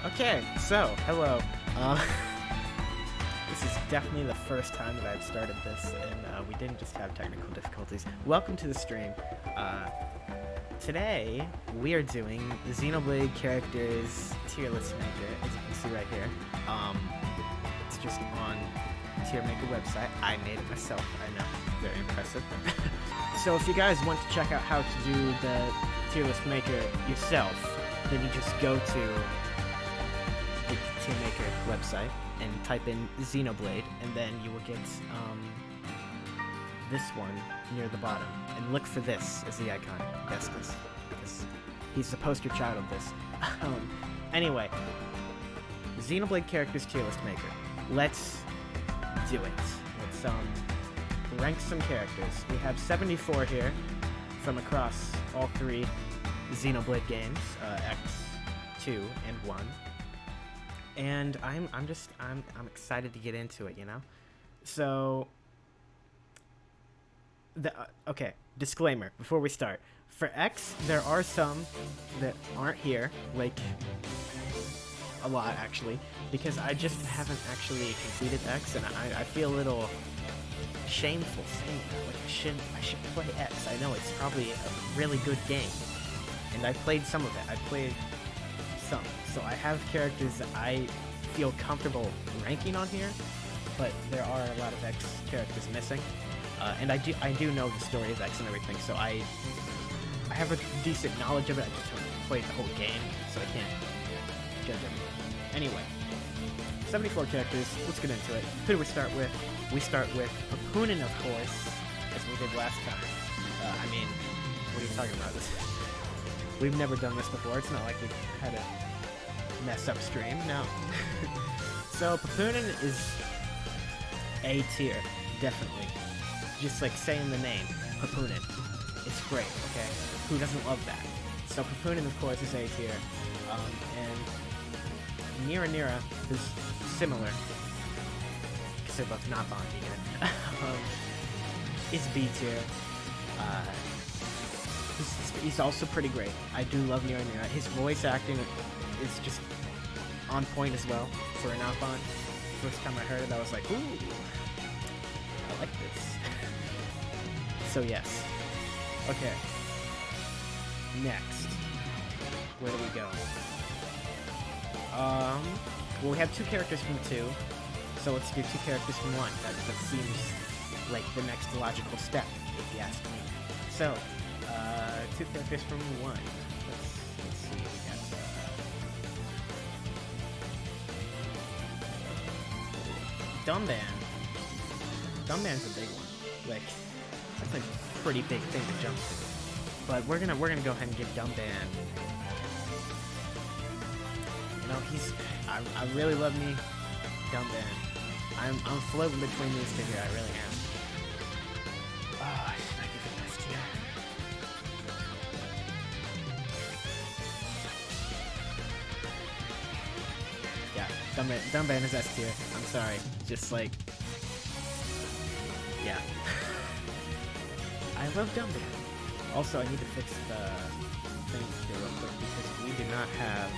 Okay, so, hello. This is definitely the first time that I've started this, and we didn't just have technical difficulties. Welcome to the stream. Today, we are doing the Xenoblade Characters tier list maker, as you can see right here. It's just on the tier maker website. I made it myself, I know. Very impressive. So if you guys want to check out how to do the tier list maker yourself, then you just go to the tier maker website and type in Xenoblade, and then you will get this one near the bottom, and look for this as the icon. Yes, this, because he's the poster child of this. Anyway, Xenoblade Characters tier list maker. Let's do it. Let's rank some characters. We have 74 here from across all three Xenoblade games, X, 2, and 1. And I'm excited to get into it, you know? So, okay, disclaimer before we start. For X, there are some that aren't here, like a lot actually, because I just haven't actually completed X, and I feel a little shameful saying that. Like I should play X. I know it's probably a really good game, and I played some of it. I played some, so I have characters that I feel comfortable ranking on here, but there are a lot of X characters missing, and I do know the story of X and everything, so I have a decent knowledge of it. I just haven't played the whole game, so I can't judge everything. Anyway, 74 characters. Let's get into it. Who do we start with? We start with Papunin, of course, as we did last time. I mean, what are you talking about? We've never done this before. It's not like we had a mess up stream. No. So Papunin is A tier, definitely. Just like saying the name, Papunin. It's great, okay? Who doesn't love that? So Papunin, of course, is A tier. And Nira is similar, because they're both not Bondy again. Is B tier. He's also pretty great. I do love Nira. His voice acting is just on point as well for an Alphon. First time I heard it, I was like, ooh, I like this. So yes. Okay. Next. Where do we go? Well, we have two characters from 2, so let's do 2 characters from 1. That seems like the next logical step, if you ask me. So, 2 characters from 1. Let's see what we got. Damme. Damme's a big one. Like, that's a pretty big thing to jump to. But we're gonna go ahead and give Damme. You know, I really love me Damme. I'm floating between these two here. I really am. Oh, should I give it S tier? Yeah, Damme is S tier. I'm sorry. Just like, yeah. I love Damme. Also, I need to fix the thing here real quick because we do not have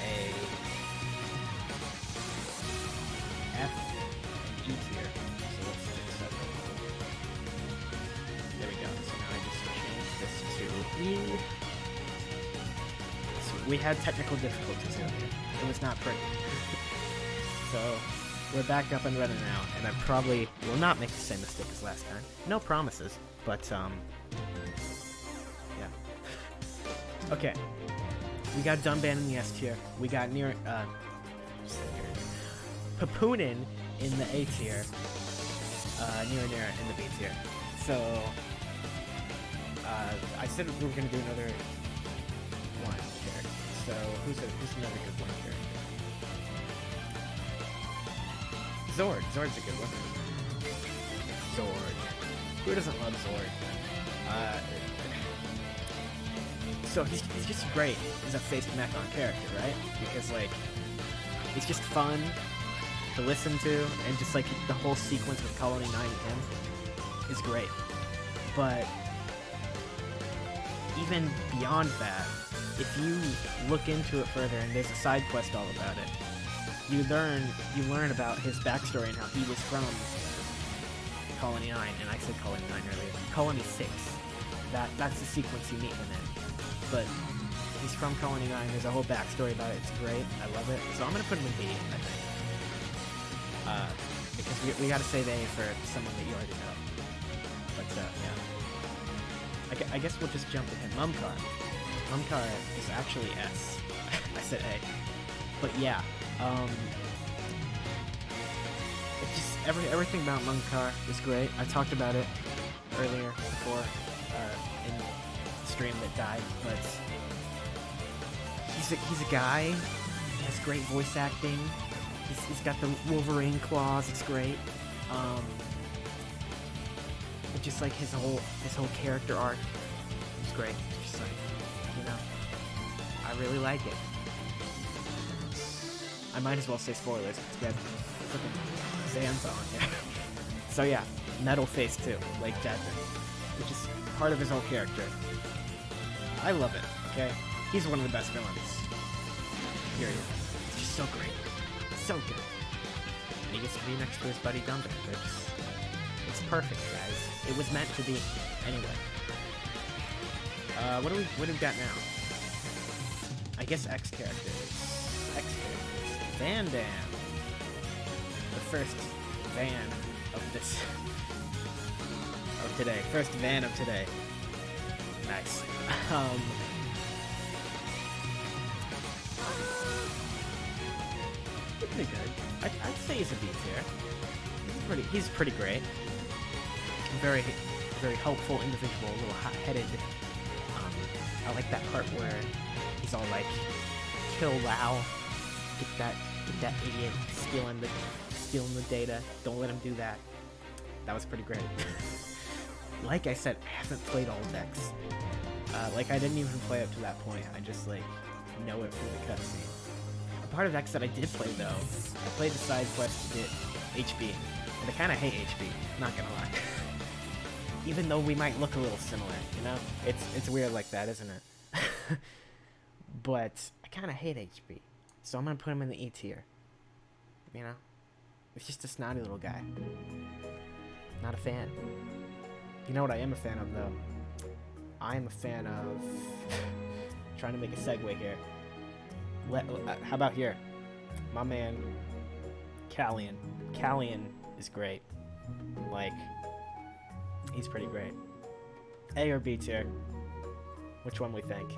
a F and E tier. So let's fix that. There we go. So now I just changed this to E. So we had technical difficulties earlier. It was not pretty. So we're back up and running now, and I probably will not make the same mistake as last time. No promises, but yeah. Okay. We got Damme in the S tier. We got Papunin in the A tier. Nira in the B tier. So I said we were gonna do another one character. So who's another good one character? Zord's a good one. Zord. Who doesn't love Zord? So he's just great as a faced mech on character, right? Because like it's just fun to listen to, and just like the whole sequence with Colony 9 and him is great. But even beyond that, if you look into it further, and there's a side quest all about it, you learn about his backstory and how he was from Colony 9, and I said Colony 9 earlier. Colony 6. That's the sequence you meet him in. But he's from Colony 9. There's a whole backstory about it. It's great. I love it. So I'm gonna put him in B, I think. Because we gotta save A for someone that you already know. But yeah. I guess we'll just jump to him. Mumcar. Mumcar is actually S. I said A. But yeah. It just everything about Mumcar is great. I talked about it earlier before in the stream that died, but he's a guy. He has great voice acting. He's got the Wolverine claws. It's great. It's just like his whole character arc is great. It's just like, you know, I really like it. I might as well say spoilers. It's got freaking Sansa on here. So yeah, Metal Face too, like Tatsu, which is part of his whole character. I love it. Okay, he's one of the best villains. Period. It's just so great, so good. And he gets to be next to his buddy Dumbledore. It's perfect, guys. It was meant to be. Anyway, what do we got now? I guess X characters. Van Damme. The first van of this of today. First van of today. Nice. Pretty good. I'd say he's a B tier. He's pretty great. Very helpful individual, a little hot-headed. I like that part where he's all like, kill Lao. Get that idiot stealing the data. Don't let him do that. That was pretty great. Like I said, I haven't played all of X. Like I didn't even play up to that point. I just like know it through the cutscene. A part of X that I did play though, I played the side quest to get HP, and I kind of hate HP. Not gonna lie. Even though we might look a little similar, you know, it's weird like that, isn't it? But I kind of hate HP. So I'm gonna put him in the E tier. You know? It's just a snotty little guy. Not a fan. You know what I am a fan of, though? I am a fan of... trying to make a segue here. How about here? My man, Callian. Callian is great. Like, he's pretty great. A or B tier? Which one we think?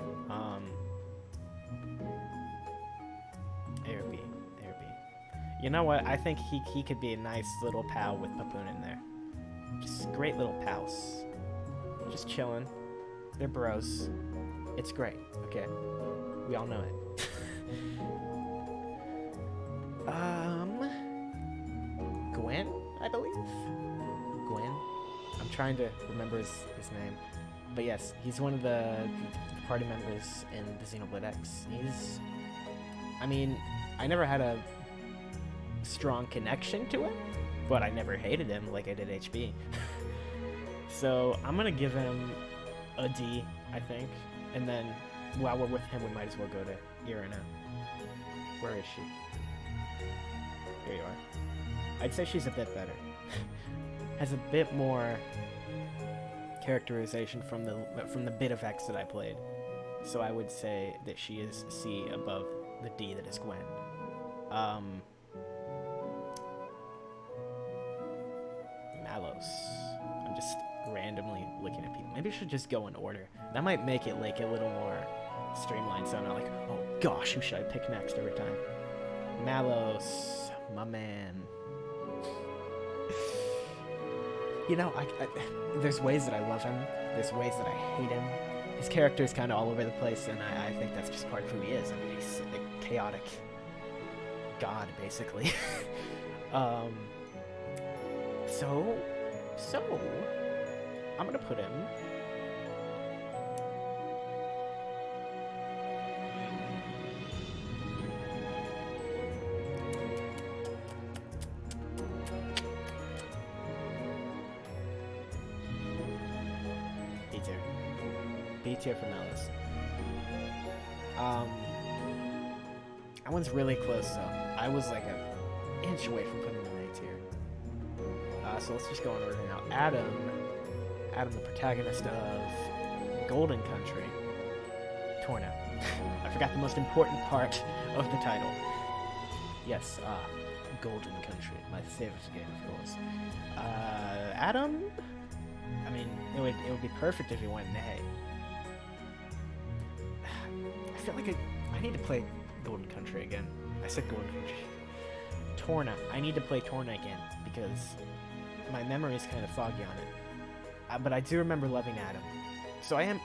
A or B. You know what? I think he could be a nice little pal with Papoon in there. Just great little pals. Just chilling. They're bros. It's great. Okay. We all know it. Gwen, I believe? Gwen? I'm trying to remember his name. But yes, he's one of the party members in the Xenoblade X. I mean, I never had a strong connection to him, but I never hated him like I did HB. So I'm gonna give him a D, I think. And then while we're with him, we might as well go to Irina. Where is she? Here you are. I'd say she's a bit better. Has a bit more characterization from the bit of X that I played. So I would say that she is C above the D that is Gwen. Mallos. I'm just randomly looking at people. Maybe I should just go in order. That might make it like a little more streamlined, so I'm not like, oh gosh, who should I pick next every time? Mallos, my man. You know, there's ways that I love him. There's ways that I hate him. His character is kind of all over the place, and I think that's just part of who he is. I mean, he's a chaotic god, basically. So, I'm gonna put him... B tier for Mallos. That one's really close, though. I was like an inch away from putting him in A tier. So let's just go in order now. Adam, the protagonist of Golden Country. Torna. I forgot the most important part of the title. Yes, Golden Country, my favorite game, of course. Adam? I mean, it would be perfect if he went in A. I feel like I need to play Golden Country again. I said Golden Country. Torna. I need to play Torna again, because my memory is kind of foggy on it. But I do remember loving Adam. So I am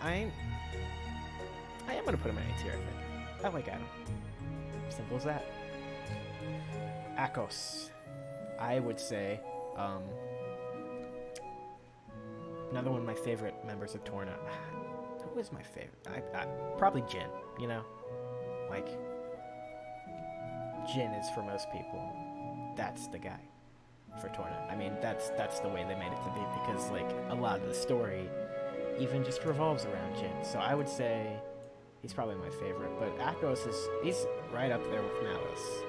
gonna put him in A tier, I think. I like Adam. Simple as that. Akos. I would say, another one of my favorite members of Torna. Who is my favorite? Probably Jin, you know? Like, Jin is for most people. That's the guy for Torna. I mean, that's the way they made it to be, because, like, a lot of the story even just revolves around Jin. So I would say he's probably my favorite, but Akos he's right up there with Mallos.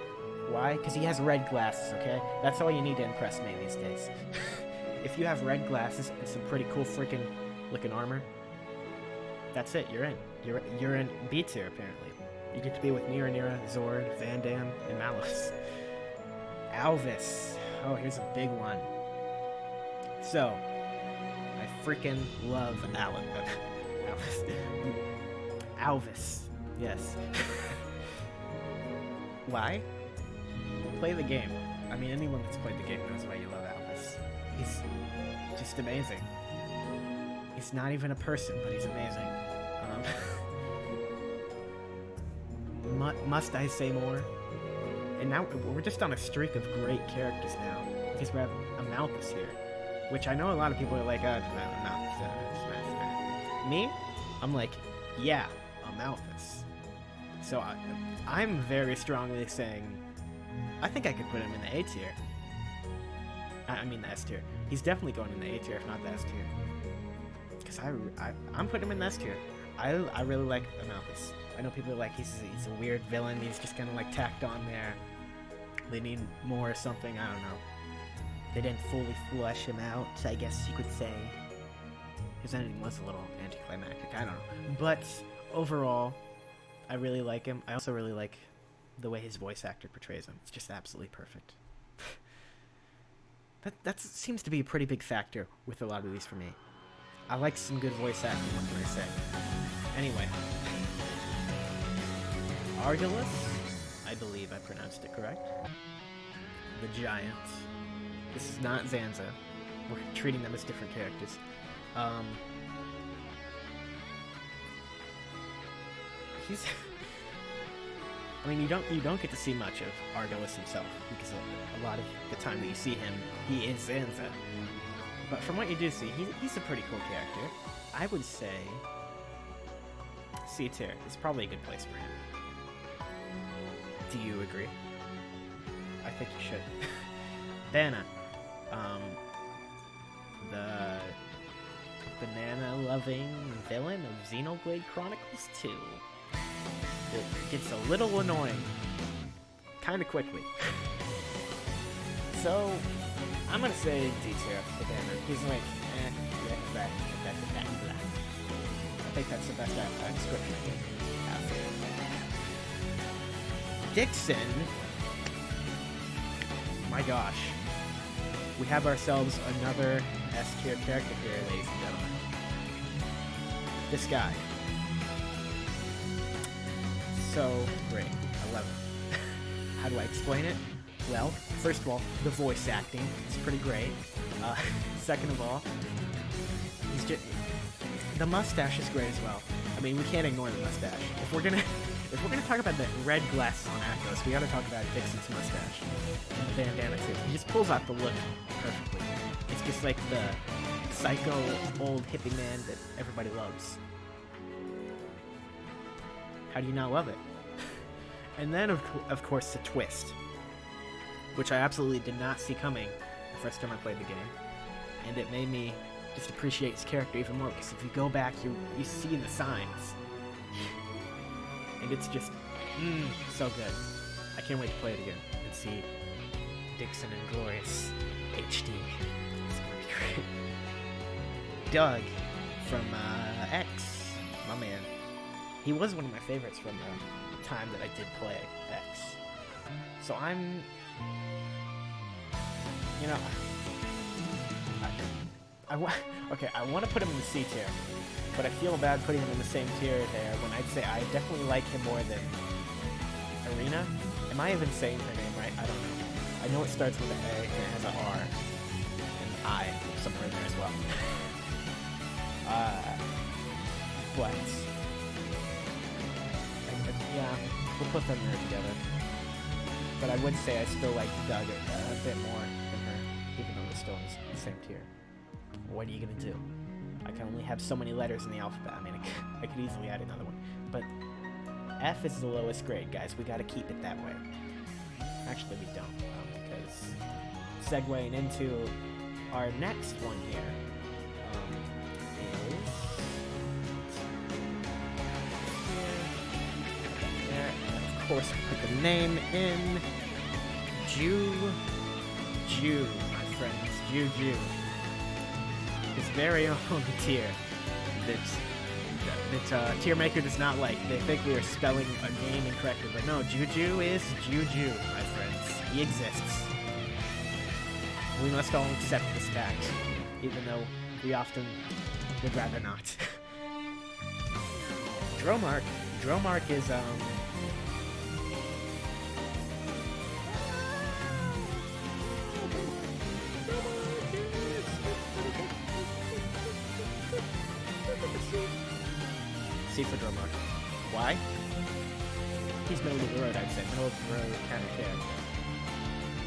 Why? Because he has red glasses, okay? That's all you need to impress me these days. If you have red glasses and some pretty cool freaking looking armor, that's it, you're in. You're in B tier, apparently. You get to be with Nira, Zord, Van Damme, and Mallos. Alvis. Oh, here's a big one. So, I freaking love Alvis. Yes. Why? Play the game. I mean, anyone that's played the game knows why you love Alvis. He's just amazing. He's not even a person, but he's amazing. Must I say more? And now we're just on a streak of great characters now, because we have a Malthus here, which I know a lot of people are like, me? I'm like, yeah, a Malthus. So I'm very strongly saying, I think I could put him in the A tier. I mean the S tier. He's definitely going in the A tier, if not the S tier. Because I'm putting him in the S tier. I really like Malthus. I know people are like, he's a weird villain, he's just kind of like tacked on there. They need more or something, I don't know. They didn't fully flesh him out, I guess you could say. His ending was a little anticlimactic, I don't know. But overall, I really like him. I also really like the way his voice actor portrays him. It's just absolutely perfect. That seems to be a pretty big factor with a lot of these for me. I like some good voice acting, what can I say? Anyway. Argalus, I believe I pronounced it correct. The Giant. This is not Zanza. We're treating them as different characters. He's... I mean, you don't get to see much of Argalus himself, because a lot of the time that you see him, he is Zanza. But from what you do see, he's a pretty cool character. I would say C tier is probably a good place for him. Do you agree? I think you should. Banna. The banana-loving villain of Xenoblade Chronicles 2. It gets a little annoying. Kinda quickly. So, I'm gonna say D tier for Banna. He's like, blah. I think that's the best description I can have. Dixon. My gosh. We have ourselves another S-tier character here, ladies and gentlemen. This guy. So great. I love it. How do I explain it? Well, first of all, the voice acting is pretty great. Second of all, he's just... The mustache is great as well. I mean, we can't ignore the mustache. If we're gonna talk about the red glasses on Akos, we gotta talk about Dixon's mustache. And the bandana too. He just pulls off the look perfectly. It's just like the psycho old hippie man that everybody loves. How do you not love it? And then, of course, the twist, which I absolutely did not see coming the first time I played the game. And it made me just appreciate his character even more, because if you go back, you see the signs. and it's just so good. I can't wait to play it again and see Dixon and Glorious HD. It's gonna be great. Doug from X, my man. He was one of my favorites from the time that I did play X. So I'm, you know, I want to put him in the C tier, but I feel bad putting him in the same tier there when I'd say I definitely like him more than Arena. Am I even saying her name right? I don't know. I know it starts with an A and it has an R and an I somewhere in there as well. But yeah, we'll put them there together. But I would say I still like Doug a bit more than her, even though we're still in the same tier. What are you gonna do? I can only have so many letters in the alphabet. I mean, I could easily add another one. But F is the lowest grade, guys. We gotta keep it that way. Actually, we don't, because segueing into our next one here is... Of course, we put the name in. Juju, my friends. Juju. His very own tier that tier maker does not like. They think we are spelling a name incorrectly, but no, Juju is Juju, my friends. He exists. We must all accept this fact, even though we often would rather not. Dromark is C for Dromark. Why? He's middle of the road, I'd say. Middle of the road kind of character.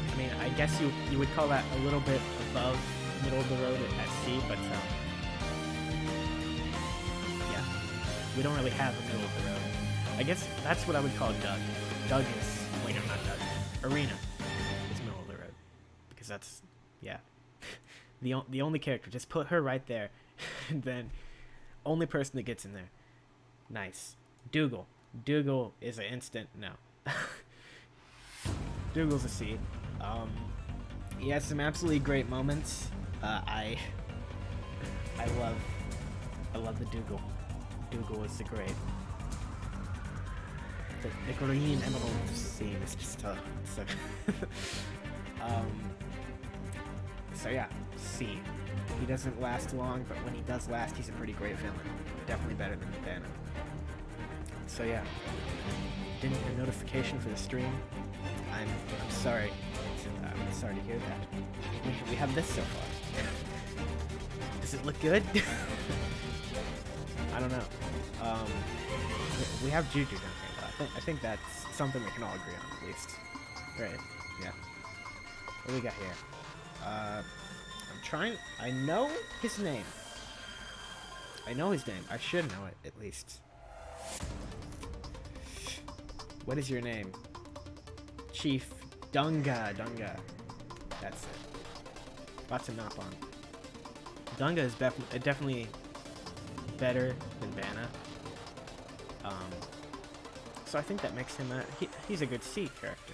I mean, I guess you would call that a little bit above middle of the road at C, but yeah. We don't really have a middle of the road. I guess that's what I would call Doug. Doug is... Wait, no, not Doug. Arena is middle of the road. Because that's... Yeah. the only character. Just put her right there. And then... Only person that gets in there. Nice. Dougal. Dougal is an instant no. Dougal's a C. He has some absolutely great moments. I love the Dougal. Dougal is the great. The green emerald scene is just so. So yeah, C. He doesn't last long, but when he does last, he's a pretty great villain. Definitely better than Damme. So yeah, didn't get a notification for the stream. I'm sorry. I'm sorry to hear that. We have this so far. Does it look good? I don't know. We have Juju down here, though. I think that's something we can all agree on, at least. Right? Yeah. What do we got here? I know his name. I should know it, at least. What is your name? Chief Dunga. That's it. Lots of knock on. Dunga is definitely better than Vanna. So I think that makes him he's a good C character.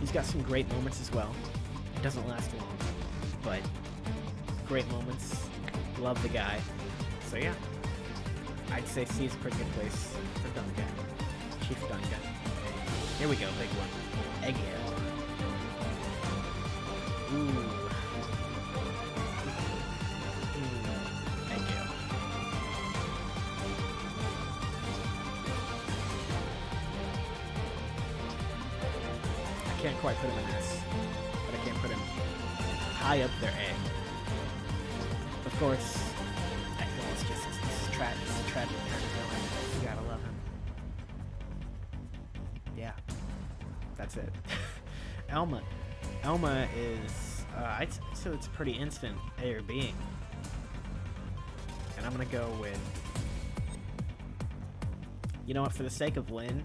He's got some great moments as well. It doesn't last long, but great moments. Love the guy. So yeah, I'd say C is a pretty good place for Dunga. Chief Dunga. Here we go, big one. Egghead. Ooh. Egghead. I can't quite put him in S, but I can put him high up there, A. Of course, Egghead is just this tragic kind of villain. You gotta love him. Yeah, that's it. Elma is, I'd say it's a pretty instant A or B. And I'm gonna go with, you know what, for the sake of Lynn,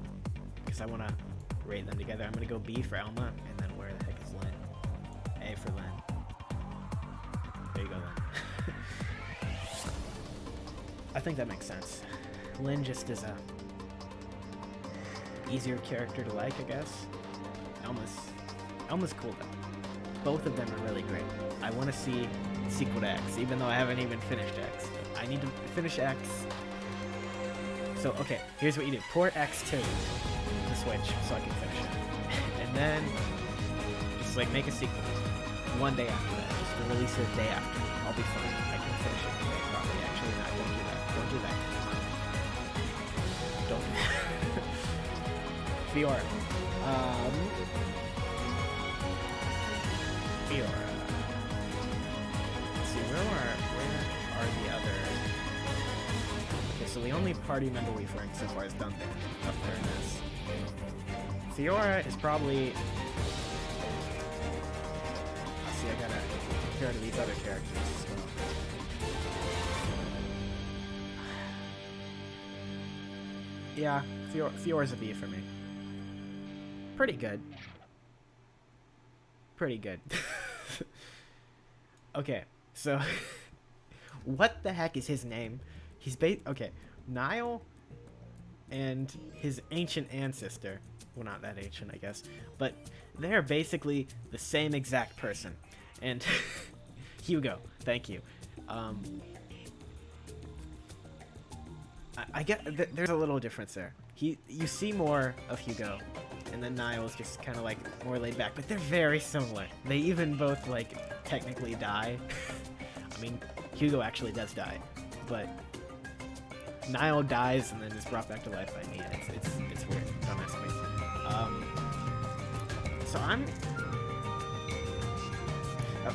because I want to rate them together, I'm gonna go B for Elma, and then where the heck is Lynn? A for Lynn. There you go, Lynn. I think that makes sense. Lynn just is easier character to like, I guess. Elma's cool though. Both of them are really great. I want to see sequel to X, even though I haven't even finished X. I need to finish X. So, okay, here's what you do. Port X to the Switch so I can finish it. And then, just like make a sequel. One day after that. Just release it the day after. I'll be fine. I can finish it the day probably. Actually, not. Don't do that. Don't do that. Don't do that. Fiora. Fiora. Let's see, where are the other... Okay, so the only party member we've ranked so far is Dante, up there in this. Fiora is probably... Let's see, I gotta compare to these other characters as well. Yeah, Fiora's a B for me. Pretty good. Pretty good. Okay, so what the heck is his name? He's okay, Nile and his ancient ancestor. Well, not that ancient, I guess, but they're basically the same exact person. And Hugo, thank you. I get there's a little difference there. You see more of Hugo, and then Nile's just kind of like more laid back, but they're very similar. They even both like technically die. I mean, Hugo actually does die, but Nile dies and then is brought back to life by me. It's weird. Don't ask me. So I'm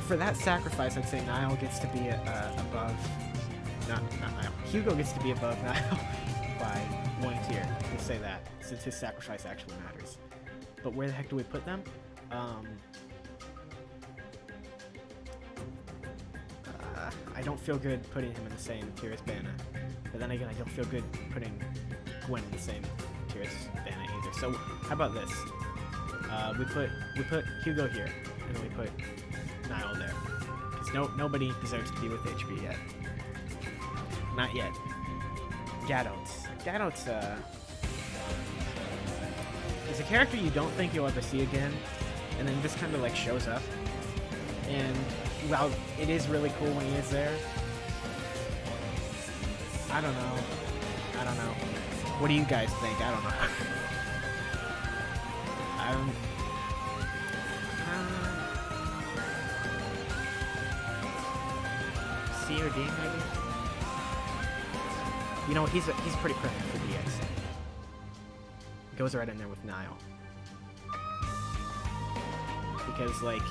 for that sacrifice. I'd say Nile gets to be above. Not Nile. Hugo gets to be above Nile by 1 tier. We'll say that, since his sacrifice actually matters. But where the heck do we put them? I don't feel good putting him in the same tier as Banna. But then again, I don't feel good putting Gwen in the same tier as Banna either. So how about this? We put Hugo here, and then we put Nile there. Because nobody deserves to be with HB yet. Not yet. Gadot's is a character you don't think you'll ever see again, and then just kind of like shows up. And while it is really cool when he is there, I don't know. What do you guys think? I don't know. C or D maybe? You know, he's pretty perfect for DX. Goes right in there with Nile. Because, like,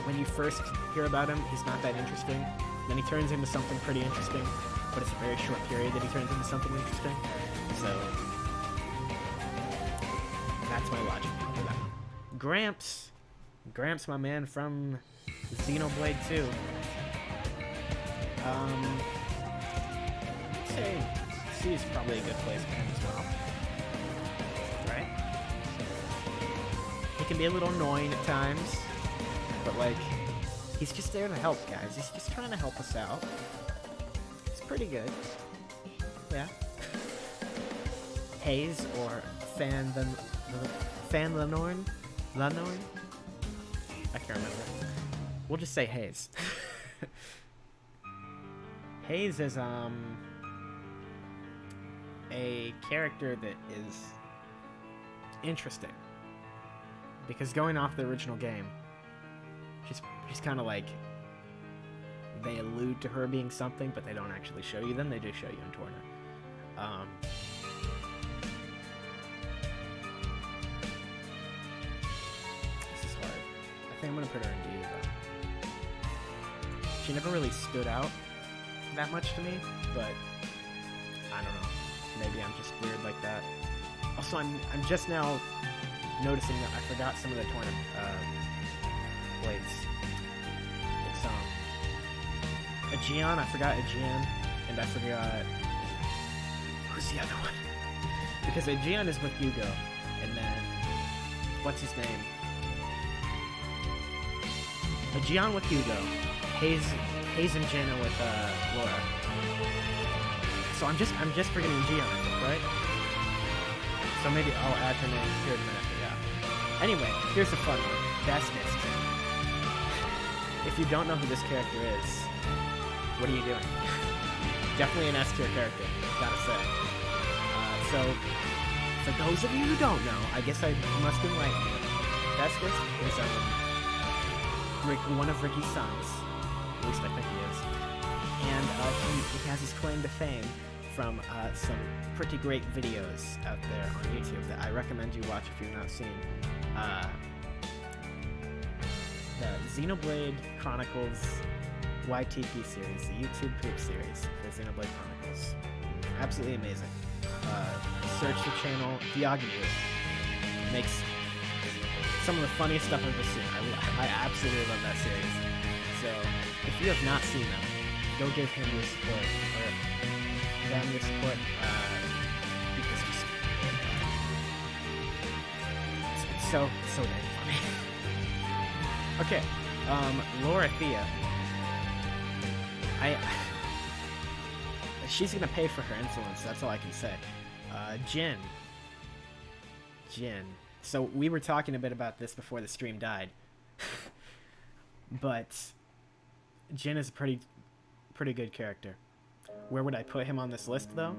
when you first hear about him, he's not that interesting. Then he turns into something pretty interesting, but it's a very short period that he turns into something interesting. So, that's my logic for that. Gramps, my man from Xenoblade 2. I'd say C is probably a good place for him as well. Right? He can be a little annoying at times, but like, he's just there to help, guys. He's just trying to help us out. It's pretty good. Yeah. Hayes or Fan Lenorn? I can't remember. We'll just say Hayes. Hayes is a character that is interesting, because going off the original game, she's kind of like, they allude to her being something, but they don't actually show you them. They do show you in Torna. This is hard. I think I'm gonna put her in D though. She never really stood out that much to me, but I don't know. Maybe I'm just weird like that. Also, I'm just now noticing that I forgot some of the tournament blades. It's Aegeon. I forgot Aegeon, and I forgot who's the other one. Because Aegeon is with Hugo, and then what's his name? Aegeon with Hugo. Hayes and Jenna with Laura. So I'm just forgetting Aegeon, right? So maybe I'll add her name here in a minute, yeah. Anyway, here's a fun one. Bestest. If you don't know who this character is, what are you doing? Definitely an S tier character, gotta say. So, for those of you who don't know, I guess I must enlighten you. Bestest is one of Ricky's sons. At least I think he is. And he has his claim to fame from some pretty great videos out there on YouTube that I recommend you watch if you've not seen. The Xenoblade Chronicles YTP series, the YouTube poop series for Xenoblade Chronicles. Absolutely amazing. Search the channel, Diagnu makes some of the funniest stuff I've ever seen. I absolutely love that series. So, if you have not seen them, go give him your support, or them your support, because it's so damn funny. Okay, Laura Thea. She's gonna pay for her insolence, that's all I can say. Jin. So we were talking a bit about this before the stream died. But Jin is a pretty good character. Where would I put him on this list, though?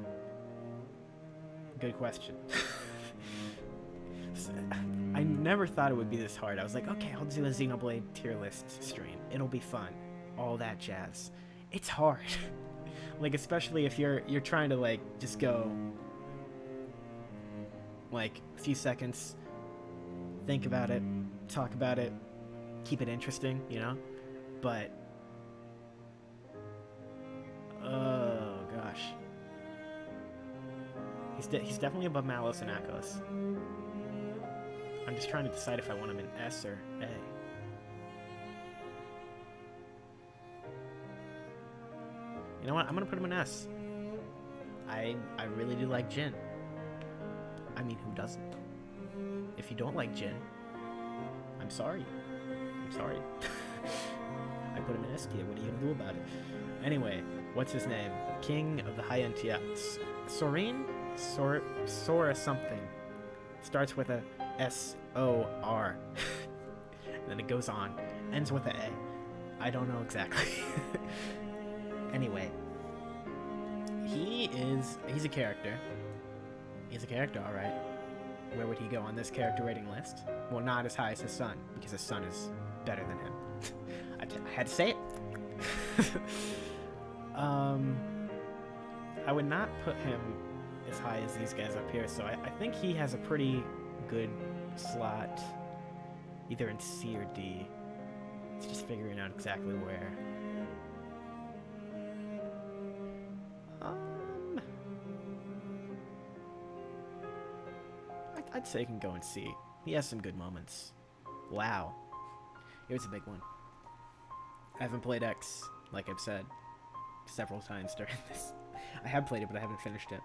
Good question. I never thought it would be this hard. I was like, okay, I'll do a Xenoblade tier list stream. It'll be fun. All that jazz. It's hard. Like, especially if you're trying to, like, just go, like, a few seconds, think about it, talk about it, keep it interesting, you know? But, oh, gosh. He's definitely above Mallos and Akos. I'm just trying to decide if I want him in S or A. You know what? I'm gonna put him in S. I really do like Jin. I mean, who doesn't? If you don't like Jin, I'm sorry. I put him in S tier. What are you gonna do about it? Anyway, what's his name? King of the High End Sorin? Sora something. Starts with a S-O-R. And then it goes on. Ends with a A. I don't know exactly. Anyway. He's a character. He's a character, alright. Where would he go on this character rating list? Well, not as high as his son, because his son is better than him. I had to say it. I would not put him as high as these guys up here, so I think he has a pretty good slot, either in C or D. It's just figuring out exactly where. I'd say he can go in C. He has some good moments. Wow. It was a big one. I haven't played X, like I've said, several times during this. I have played it, but I haven't finished it.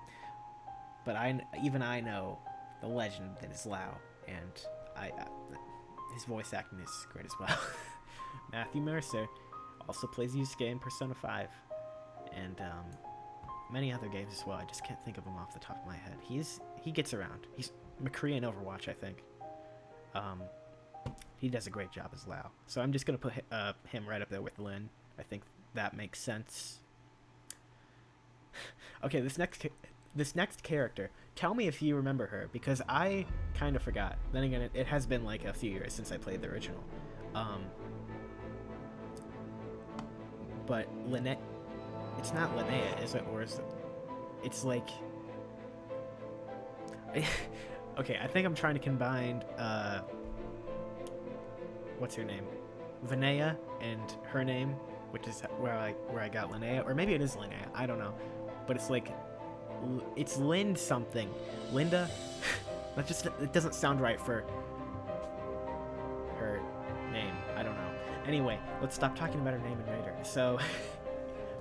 But even I know the legend that is Lao, and his voice acting is great as well. Matthew Mercer also plays the game Persona 5, and many other games as well. I just can't think of him off the top of my head. He gets around. He's McCree in Overwatch, I think. He does a great job as Lao. So I'm just gonna put him right up there with Lin. I think that makes sense. Okay, this next character. Tell me if you remember her, because I kind of forgot. Then again, it has been like a few years since I played the original. But Lynette, it's not Linnea, is it? Or is it? It's like. Okay, I think I'm trying to combine. What's her name? Vinaya and her name, which is where I got Linnea, or maybe it is Linnea. I don't know, but it's like. It's Lind something. Linda? It doesn't sound right for her name. I don't know. Anyway, let's stop talking about her name and rate her. So,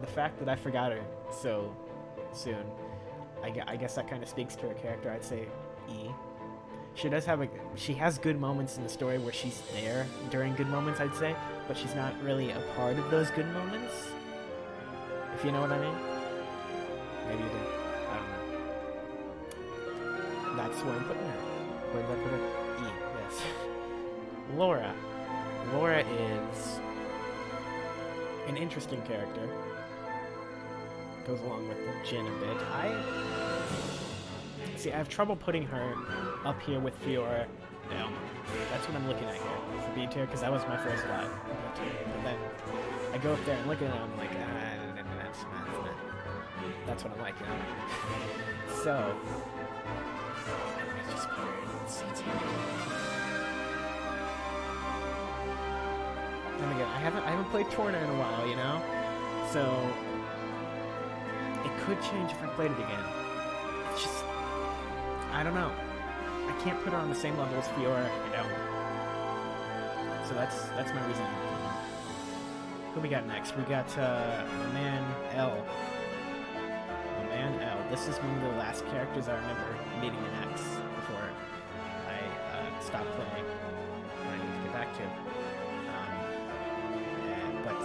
the fact that I forgot her so soon, I guess that kind of speaks to her character. I'd say E. She has good moments in the story where she's there during good moments, I'd say, but she's not really a part of those good moments. If you know what I mean? Maybe you do. that's where I'm putting her. Where did I put her? E, yes. Laura. Laura is an interesting character. Goes along with Jin a bit. I have trouble putting her up here with Fiora and Elma. That's what I'm looking at here for B tier, because that was my first thought. But then I go up there and look at it, and I'm like, that's what I like, you know? So, let's just put her in C tier. And again, I haven't played Torna in a while, you know? So, it could change if I played it again. It's just, I don't know. I can't put her on the same level as Fiora and Elma. So that's my reason. Who we got next? We got my man L. My man L. This is one of the last characters I remember meeting in X before I stopped playing. What I need to get back to. But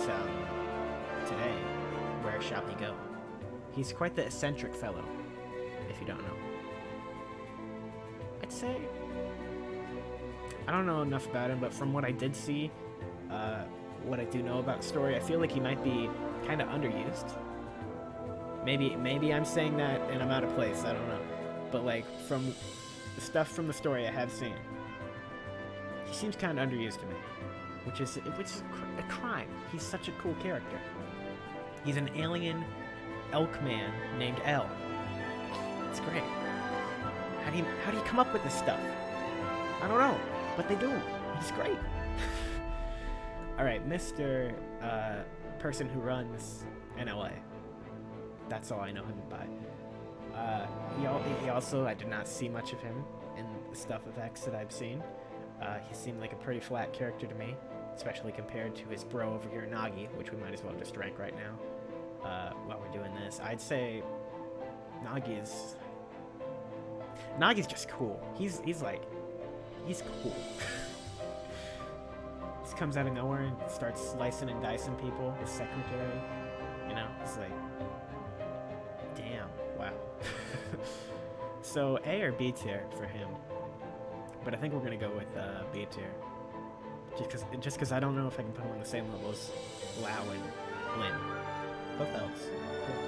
today, where shall he go? He's quite the eccentric fellow, if you don't know. I'd say, I don't know enough about him, but from what I did see, what I do know about the story, I feel like he might be kind of underused. Maybe I'm saying that and I'm out of place, I don't know. But like, from the stuff from the story I have seen, he seems kind of underused to me. Which is a crime. He's such a cool character. He's an alien elk man named L. It's great. How do you come up with this stuff? I don't know, but they do. He's great. All right, Mr. Person who runs NLA. That's all I know him by. He also, I did not see much of him in the stuff of X that I've seen. He seemed like a pretty flat character to me, especially compared to his bro over here, Nagi, which we might as well just rank right now while we're doing this. I'd say Nagi's just cool. He's cool. Just comes out of nowhere and starts slicing and dicing people. His secretary, you know, it's like, damn, wow. So A or B tier for him. But I think we're gonna go with B tier, just because I don't know if I can put him on the same level as Lao and Lin. Both L's. Cool.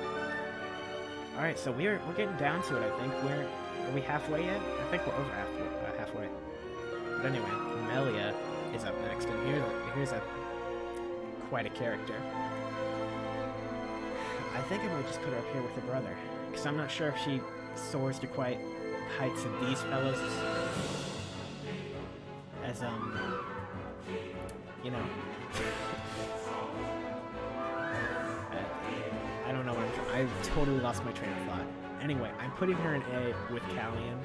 All right, so we're getting down to it. I think are we halfway yet? I think we're over halfway. But anyway, Melia is up next, and here's quite a character. I think I might just put her up here with her brother, because I'm not sure if she soars to quite heights of these fellows. As you know, I don't know what I've totally lost my train of thought. Anyway, I'm putting her in A with Callian,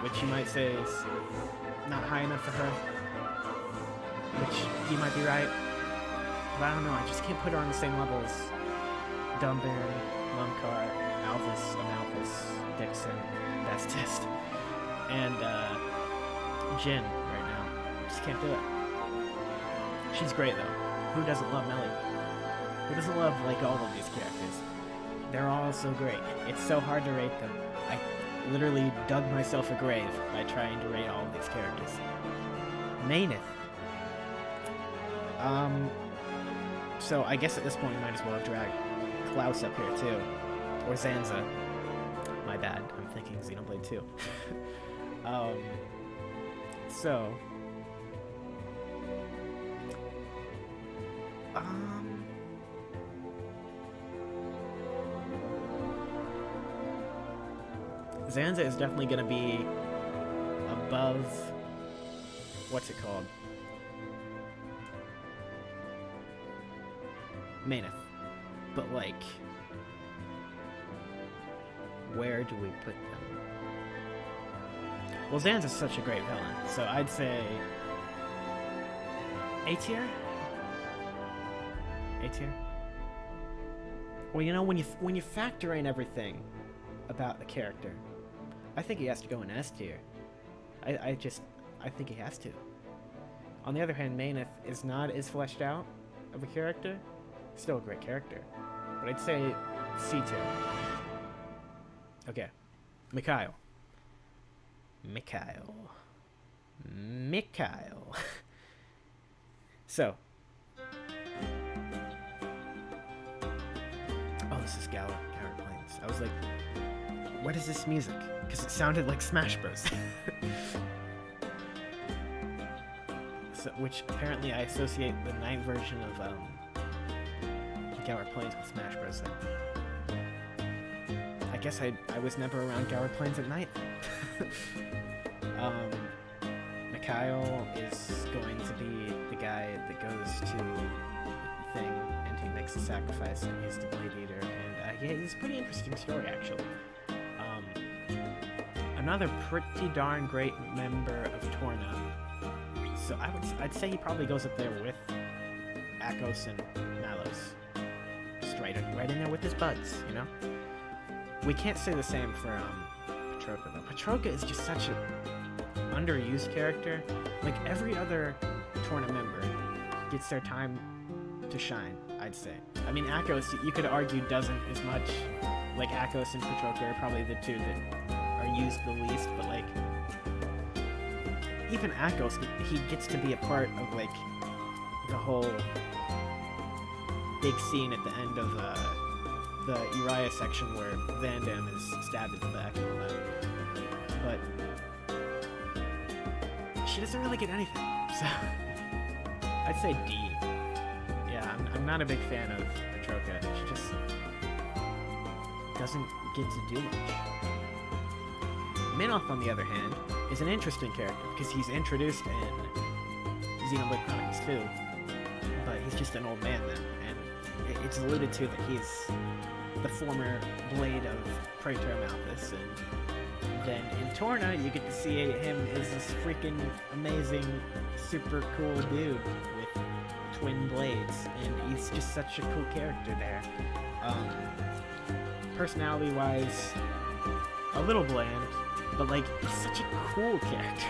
which you might say is not high enough for her, which you might be right, but I don't know, I just can't put her on the same level as Dumbaron, Mumkar, Amalthus, Dixon, Bestest, and Jin. Just can't do it. She's great though. Who doesn't love Melly? Who doesn't love like all of these characters? They're all so great. It's so hard to rate them. I literally dug myself a grave by trying to rate all of these characters. Maineth. So I guess at this point we might as well drag Klaus up here too. Or Sansa. My bad. I'm thinking Xenoblade 2. So Sansa is definitely gonna be above, what's it called? Maineth. But like, where do we put them? Well, Sansa's such a great villain, so I'd say A tier? A tier? Well, you know, when you factor in everything about the character, I think he has to go in S tier. I think he has to. On the other hand, Maineth is not as fleshed out of a character. Still a great character. But I'd say C tier. Okay. Mikhail. Mikhail. So. Oh, this is Gallic Plains. I was like, what is this music? Because it sounded like Smash Bros. So, which apparently I associate the night version of Gallic Plains with Smash Bros. I guess I was never around Gallic Plains at night. Mikhail is going to be the guy that goes to the thing and he makes a sacrifice and he's the Blade Eater. And yeah, it's a pretty interesting story, actually. Another pretty darn great member of Torna. So I'd say he probably goes up there with Akos and Mallos. Just right in there with his buds, you know? We can't say the same for Patroka, though. Patroka is just such an underused character. Like, every other Torna member gets their time to shine, I'd say. I mean, Akos, you could argue, doesn't as much. Like, Akos and Patroka are probably the two that are used the least, but, like, even Akos, he gets to be a part of, like, the whole big scene at the end of the Uriah section where Van Damme is stabbed in the back and all that. But she doesn't really get anything, so I'd say D. Yeah, I'm not a big fan of Patroka. She just doesn't get to do much. Minoth, on the other hand, is an interesting character because he's introduced in Xenoblade Chronicles 2, but he's just an old man then, and it's alluded to that he's the former blade of Praetor Malthus, and then in Torna you get to see him as this freaking amazing, super cool dude with twin blades, and he's just such a cool character there. Personality-wise, a little bland, but like, he's such a cool character.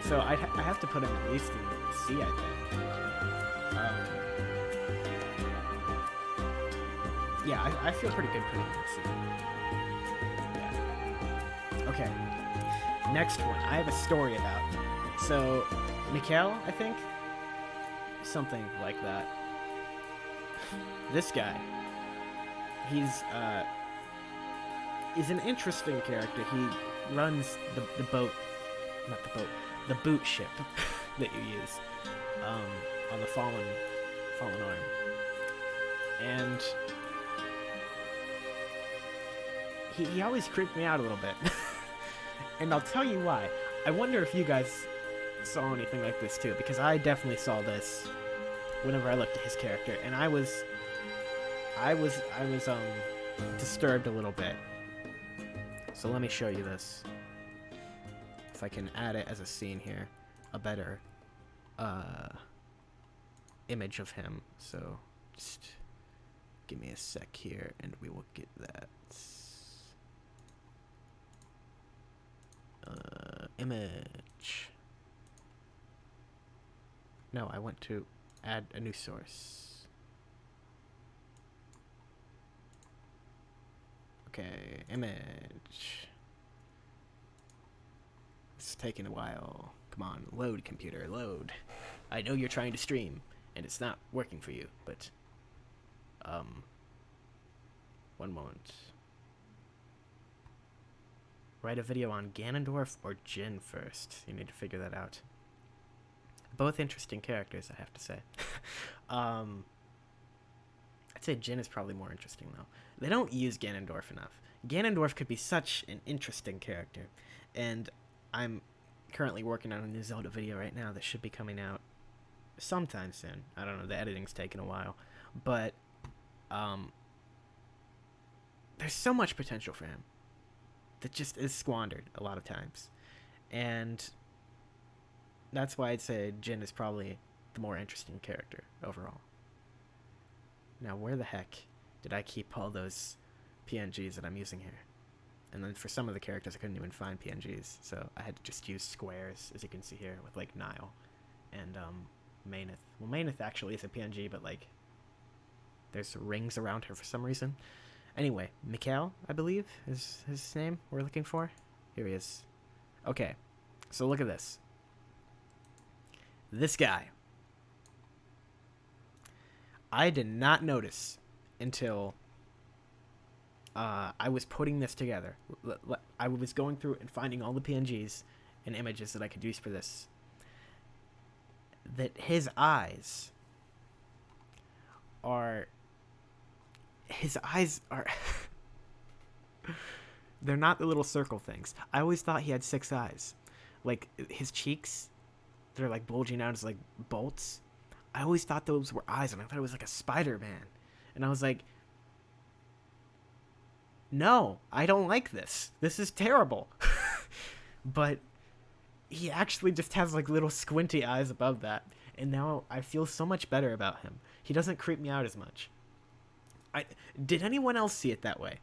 So I have to put him at least in C, I think. Yeah, I feel pretty good putting him in C. Yeah. Okay. Next one, I have a story about. So, Mikhail, I think? Something like that. This guy. He's an interesting character. He runs the boat, not the boat, the boot ship that you use on the Fallen Arm. And he always creeped me out a little bit. And I'll tell you why. I wonder if you guys saw anything like this too, because I definitely saw this whenever I looked at his character, and I was disturbed a little bit. So let me show you this. If I can add it as a scene here, a better image of him. So just give me a sec here and we will get that. Image. No, I want to add a new source. Okay, image. It's taking a while. Come on, load, computer, load. I know you're trying to stream, and it's not working for you, but... one moment. Write a video on Ganondorf or Jin first. You need to figure that out. Both interesting characters, I have to say. I'd say Jin is probably more interesting, though. They don't use Ganondorf enough. Ganondorf could be such an interesting character. And I'm currently working on a new Zelda video right now that should be coming out sometime soon. I don't know, the editing's taking a while. But, there's so much potential for him that just is squandered a lot of times. And that's why I'd say Jin is probably the more interesting character overall. Now, where the heck did I keep all those PNGs that I'm using here? And then for some of the characters, I couldn't even find PNGs, so I had to just use squares, as you can see here, with, like, Nile and Maynith. Well, Maynith actually is a PNG, but, like, there's rings around her for some reason. Anyway, Mikhail, I believe, is his name we're looking for. Here he is. Okay, so look at this. This guy. I did not notice until I was putting this together. I was going through and finding all the PNGs and images that I could use for this. That his eyes are... They're not the little circle things. I always thought he had 6 eyes. Like, his cheeks, they're like bulging out as like bolts. I always thought those were eyes, and I thought it was like a Spider-Man. And I was like, no, I don't like this. This is terrible. But he actually just has like little squinty eyes above that. And now I feel so much better about him. He doesn't creep me out as much. Did anyone else see it that way?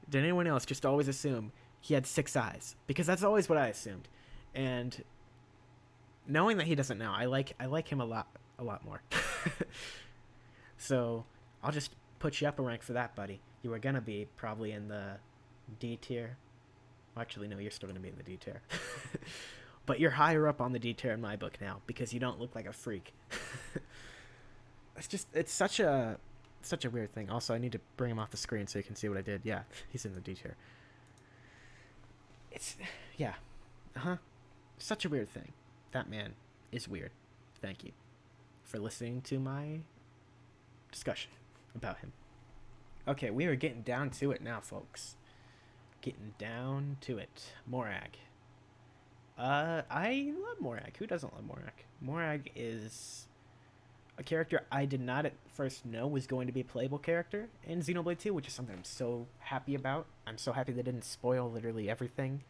Did anyone else just always assume he had 6 eyes? Because that's always what I assumed. And knowing that he doesn't now, I like him a lot more. So I'll just put you up a rank for that, buddy. You were gonna be probably in the D tier. Well, actually, no, you're still gonna be in the D tier. But you're higher up on the D tier in my book now because you don't look like a freak. It's such a weird thing. Also, I need to bring him off the screen so you can see what I did. Yeah, he's in the D tier. Yeah. Such a weird thing. That man is weird. Thank you for listening to my discussion about him. Okay, we are getting down to it now, folks. Getting down to it. Morag. I love Morag. Who doesn't love Morag? Morag is a character I did not at first know was going to be a playable character in Xenoblade 2, which is something I'm so happy about. I'm so happy they didn't spoil literally everything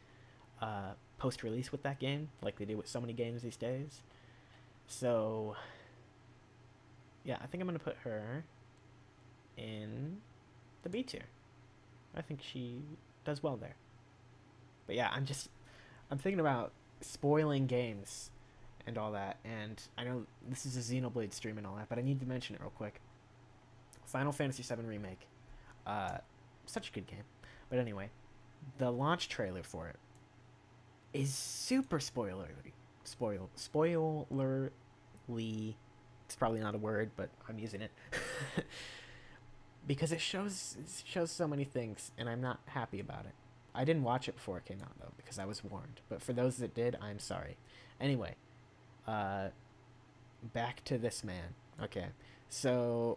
post-release with that game, like they do with so many games these days. So, yeah, I think I'm going to put her in the B tier. I think she does well there. But yeah, I'm thinking about spoiling games and all that, and I know this is a Xenoblade stream and all that, but I need to mention it real quick. Final Fantasy VII Remake. Such a good game. But anyway, the launch trailer for it is super spoilerly. Spoilerly. It's probably not a word, but I'm using it. Because it shows so many things, and I'm not happy about it. I didn't watch it before it came out, though, because I was warned. But for those that did, I'm sorry. Anyway, back to this man. Okay, so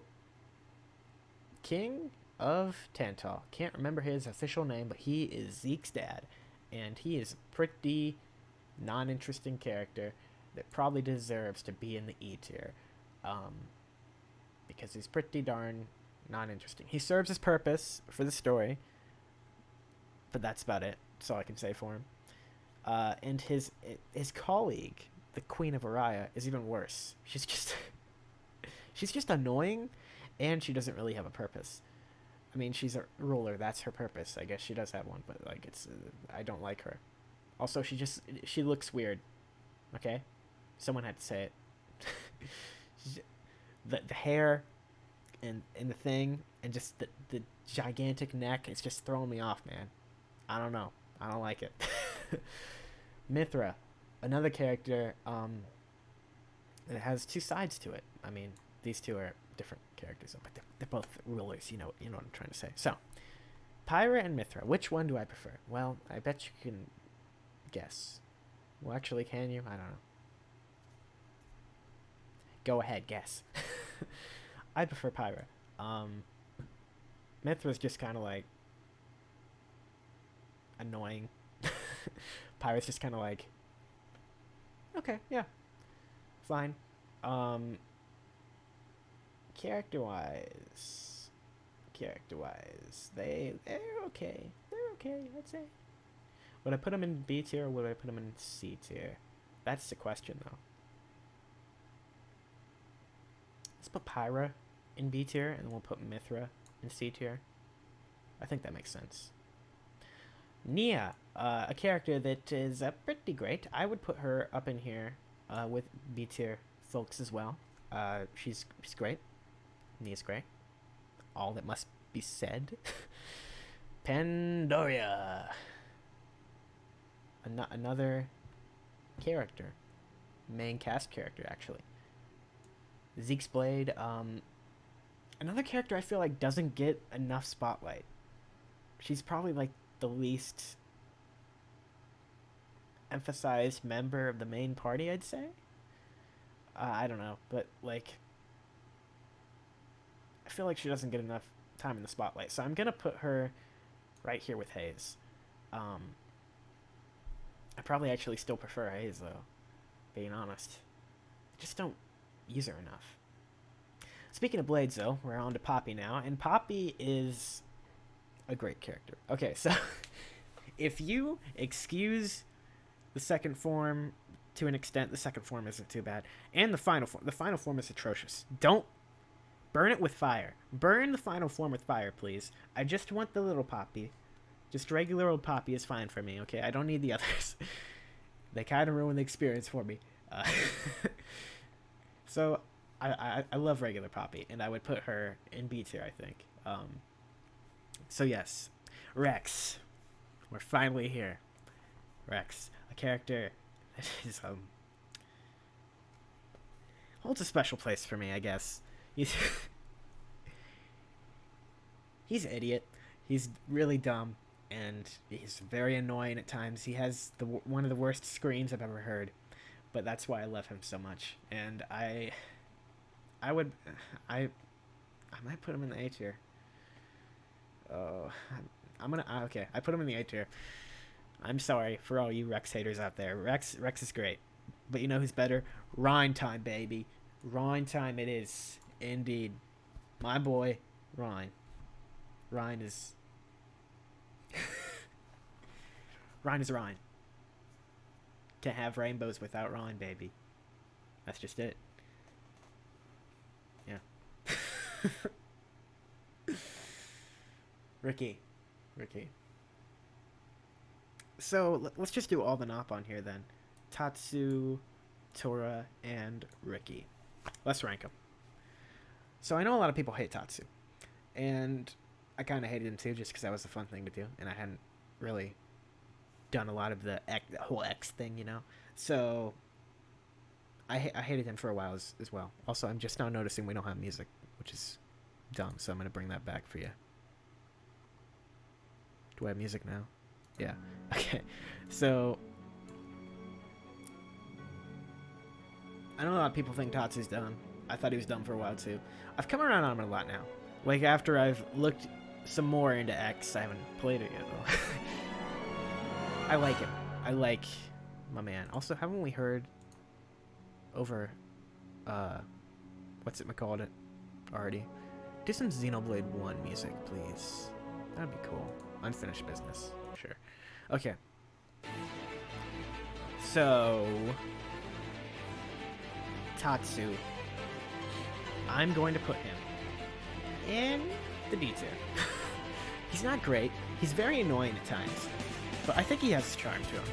King of Tanta. Can't remember his official name, but he is Zeke's dad. And he is a pretty non-interesting character that probably deserves to be in the E tier. Because he's pretty darn non-interesting. He serves his purpose for the story, but that's about it. That's all I can say for him. And his colleague, the Queen of Araya, is even worse. She's just annoying, and she doesn't really have a purpose. I mean, she's a ruler. That's her purpose. I guess she does have one, but like I don't like her. Also, she looks weird. Okay, someone had to say it. the hair and the thing and just the gigantic neck, it's just throwing me off, man. I don't know. I don't like it. Mithra, another character that has 2 sides to it. I mean, these two are different characters, but they're both rulers. You know what I'm trying to say. So, Pyra and Mithra, which one do I prefer? Well, I bet you can guess. Well, actually, can you? I don't know. Go ahead, guess. I prefer Pyra. Mithra's just kind of like annoying. Pyra's just kind of like, okay, yeah, fine. Character-wise, they're okay. They're okay, I'd say. Would I put them in B tier or would I put them in C tier? That's the question, though. Let's put Pyra in B tier, and then we'll put Mithra in C tier. I think that makes sense. Nia, a character that is pretty great. I would put her up in here with B tier folks as well. She's great. Nia's great. All that must be said. Pandoria. another character, main cast character actually. Zeke's Blade, another character I feel like doesn't get enough spotlight. She's probably like the least emphasized member of the main party, I'd say. I don't know, but like I feel like she doesn't get enough time in the spotlight, so I'm gonna put her right here with Hayes. I probably actually still prefer Hayes though, being honest. I just don't use her enough. Speaking of Blades though, we're on to Poppy now, and Poppy is a great character. Okay, so if you excuse the second form to an extent, the second form isn't too bad, and the final form is atrocious. Don't burn it with fire. Burn the final form with fire, please. I just want the little Poppy. Just regular old Poppy is fine for me, okay? I don't need the others. They kind of ruin the experience for me. So, I love regular Poppy, and I would put her in B tier, I think. So yes, Rex. We're finally here. Rex, a character that is, holds a special place for me, I guess. He's he's an idiot. He's really dumb, and he's very annoying at times. He has one of the worst screams I've ever heard, but that's why I love him so much. And I might put him in the A tier. Oh, okay. I put him in the A tier. I'm sorry for all you Rex haters out there. Rex is great, but you know who's better? Rhine time, baby. Rhine time it is. Indeed. My boy, Rhine. Rhine is... Rhine is Rhine. Can't have rainbows without Rhine, baby. That's just it. Yeah. Ricky. So, let's just do all the Nop on here then. Tatsu, Tora, and Ricky. Let's rank them. So I know a lot of people hate Tatsu, and I kind of hated him too, just because that was a fun thing to do, and I hadn't really done a lot of the whole X thing, you know. So I hated him for a while as well. Also, I'm just now noticing we don't have music, which is dumb. So I'm gonna bring that back for you. Do I have music now? Yeah. Okay. So I know a lot of people think Tatsu's dumb. I thought he was dumb for a while too. I've come around on him a lot now. Like after I've looked some more into X, I haven't played it yet though. I like him. I like my man. Also, haven't we heard over what's it called already? Do some Xenoblade 1 music, please. That'd be cool. Unfinished business. Sure. Okay. So Tatsu. I'm going to put him in the D tier. He's not great. He's very annoying at times, but I think he has charm to him.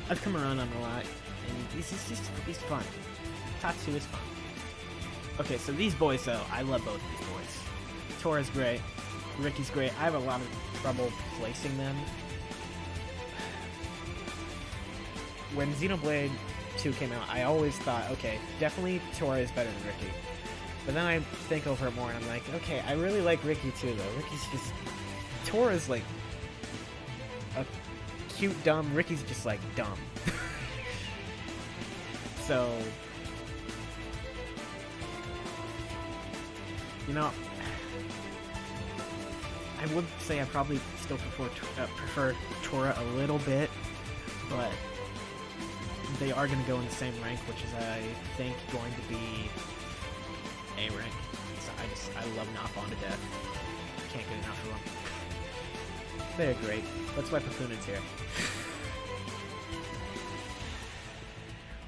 I've come around on him a lot, and he's fun. Tatsu is fun. Okay, so these boys though, I love both these boys. Tora's great. Ricky's great. I have a lot of trouble placing them. When Xenoblade 2 came out, I always thought, okay, definitely Tora is better than Ricky. But then I think over it more, and I'm like, okay, I really like Ricky too, though. Ricky's just... Tora's like a cute, dumb. Ricky's just like dumb. So... You know... I would say I probably still prefer Tora a little bit, but they are going to go in the same rank, which is, I think, going to be A rank. So I love Nop on to death. Can't get enough of them. They're great. That's why Papunen's here.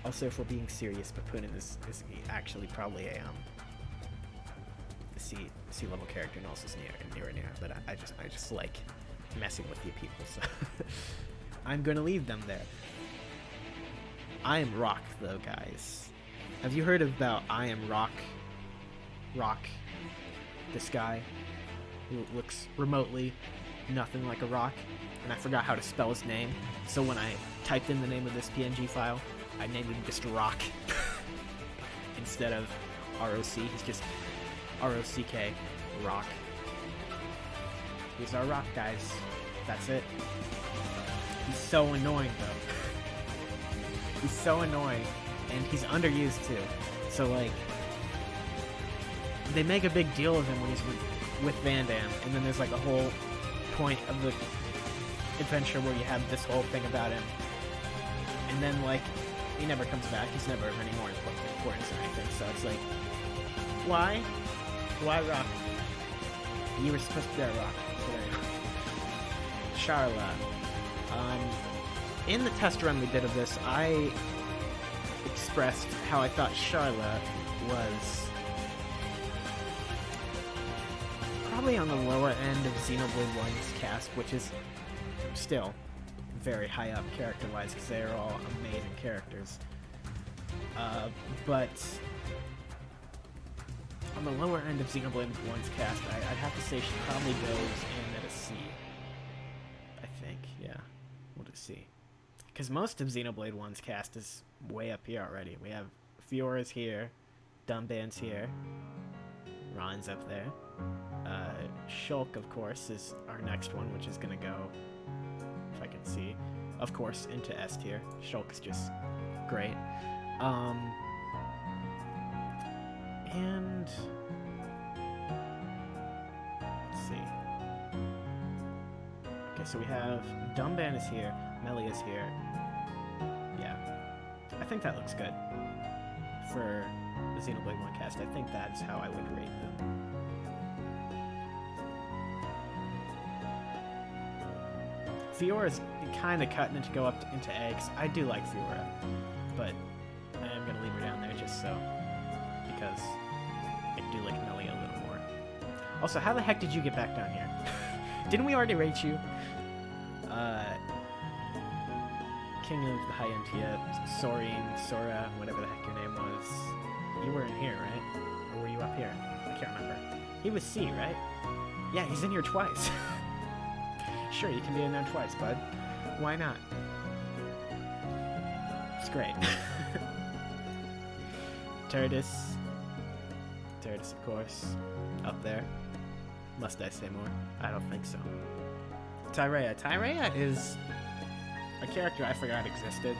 Also, if we're being serious, Papunen is actually probably a C level character, and also near. But I just like messing with you people, so I'm gonna leave them there. I am Rock, though, guys. Have you heard about I am Rock? Rock, this guy who looks remotely nothing like a rock. and I forgot how to spell his name. So when I typed in the name of this PNG file, I named him just Rock instead of ROC. He's just ROCK, Rock. He's our Rock, guys. That's it. He's so annoying, though. He's so annoying, and he's underused too. So like, they make a big deal of him when he's with Van Damme, and then there's like a whole point of the adventure where you have this whole thing about him, and then like he never comes back. He's never of any more importance or anything. So it's like, why Rock? You were supposed to be a Rock. Charla. In the test run we did of this, I expressed how I thought Charla was probably on the lower end of Xenoblade 1's cast, which is still very high up character-wise, because they are all amazing characters. But on the lower end of Xenoblade 1's cast, I'd have to say she probably goes in at a C. I think, yeah. We'll just see. Because most of Xenoblade 1's cast is way up here already. We have Fiora's here, Dumband's here, Ron's up there. Shulk, of course, is our next one, which is going to go, if I can see, of course, into S tier. Shulk is just great. And let's see. Okay, so we have Dumban is here, Melly is here. Yeah, I think that looks good for the Xenoblade 1 cast. I think that's how I would rate them. Fiora's kind of cutting it to go up into eggs. I do like Fiora, but I am going to leave her down there just so, because I do like Melly a little more. Also, how the heck did you get back down here? Didn't we already rate you? King of the High End tier, Sora, whatever the heck your name was. You were in here, right? Or were you up here? I can't remember. He was C, right? Yeah, he's in here twice. Sure, you can be in there twice, bud. Why not? It's great. Turdus, of course, up there. Must I say more? I don't think so. Tyrea is a character I forgot existed.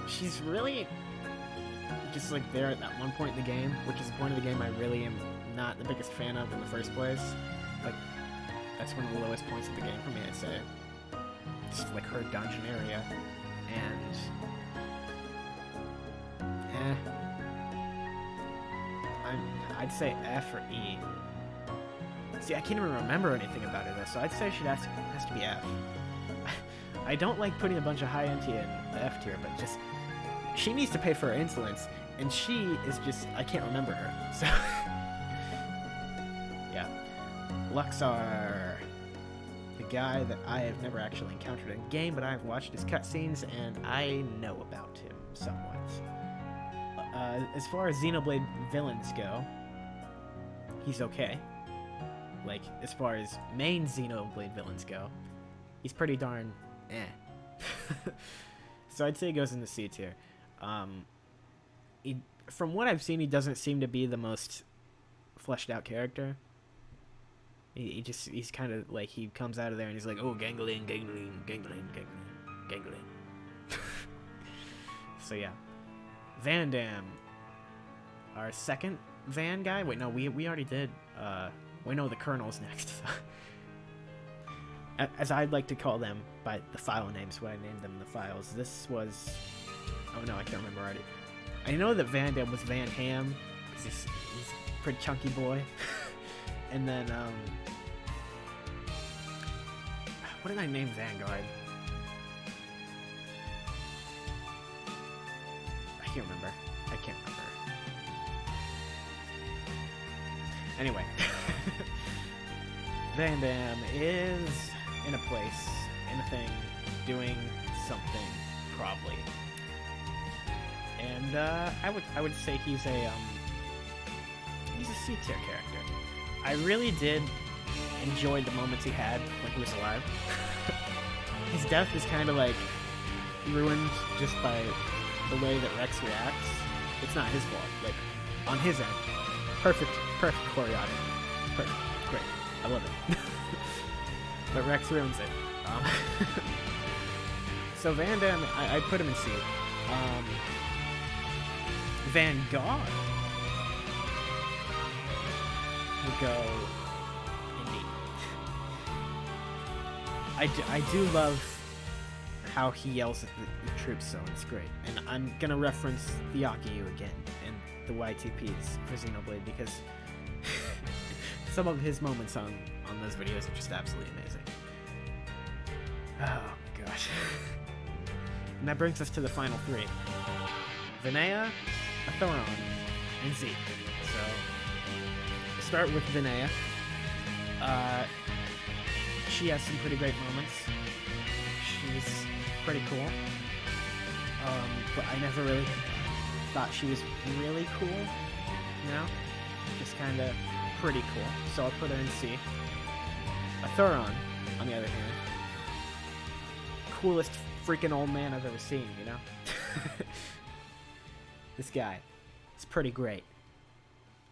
She's really just like there at that one point in the game, which is the point of the game I really am not the biggest fan of in the first place. Like, that's one of the lowest points of the game for me, I'd say. Just like her dungeon area. And I'd say F or E. See, I can't even remember anything about her though, so I'd say she has to be F. I don't like putting a bunch of high-end in the F tier, but just, she needs to pay for her insolence, and she is just, I can't remember her, so. Yeah. Luxar, the guy that I have never actually encountered in game, but I've watched his cutscenes, and I know about him somewhat. As far as Xenoblade villains go, he's okay. Like, as far as main Xenoblade villains go, he's pretty darn So I'd say he goes in the C tier. From what I've seen, he doesn't seem to be the most fleshed out character. He's kind of like, he comes out of there and he's like, oh, gangling. So yeah. Van Damme, our second Van guy. Wait, no, we already did. Wait, no, the Colonel's next. As I'd like to call them by the file names, what I named them in the files. This was, oh no, I can't remember already. I know that Van Damme was Van Ham, because he's a pretty chunky boy. And then, what did I name Vanguard? I can't remember. Anyway. Van Damme is in a place, in a thing, doing something, probably. And, I would say he's a C tier character. I really did enjoy the moments he had when he was alive. his death is kind of like ruined just by the way that Rex reacts. It's not his fault. Like, on his end, perfect choreography. Perfect. Great. I love it. But Rex ruins it. So Van Damme, I put him in C. Van Gogh would go in D. I do love how he yells at the troops, so it's great. And I'm gonna reference the Yakuyu again and the YTPs for Xenoblade because some of his moments on those videos are just absolutely amazing. Oh gosh. And that brings us to the final three. Vinaya, Thoron, and Zeke. So, we'll start with Vinaya. She has some pretty great moments. She's pretty cool. But I never really thought she was really cool, you know? Just kind of pretty cool. So I'll put her in C. Thoron, on the other hand, coolest freaking old man I've ever seen, you know? This guy is pretty great.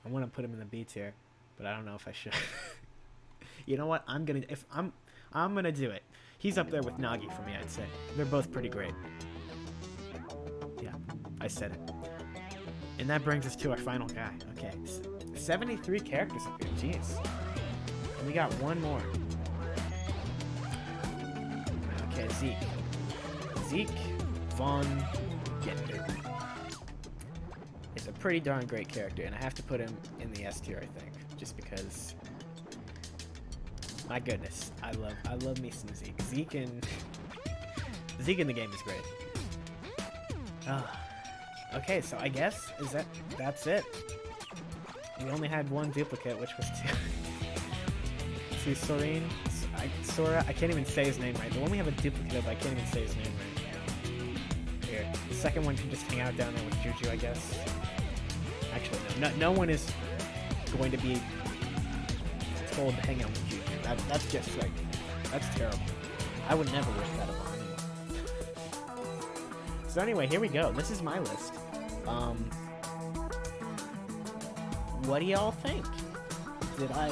I want to put him in the B tier, but I don't know if I should. You know what? I'm gonna do it. He's up there with Nagi for me, I'd say. They're both pretty great. Yeah, I said it. And that brings us to our final guy. Okay, 73 characters up here. Jeez. And we got one more. Okay, Zeke Vaughn is a pretty darn great character, and I have to put him in the S tier, I think, just because. My goodness, I love me some Zeke. Zeke in the game is great. Okay, so I guess that's it. We only had one duplicate, which was to Soren. Sora, I can't even say his name right. The one we have a duplicate of, I can't even say his name right. Here, the second one can just hang out down there with Juju, I guess. Actually, no one is going to be told to hang out with Juju. That's just like, that's terrible. I would never wish that upon anyone. So anyway, here we go. This is my list. What do y'all think? Did I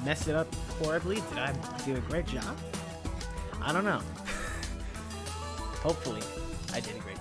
mess it up horribly? Did I do a great job? I don't know. Hopefully, I did a great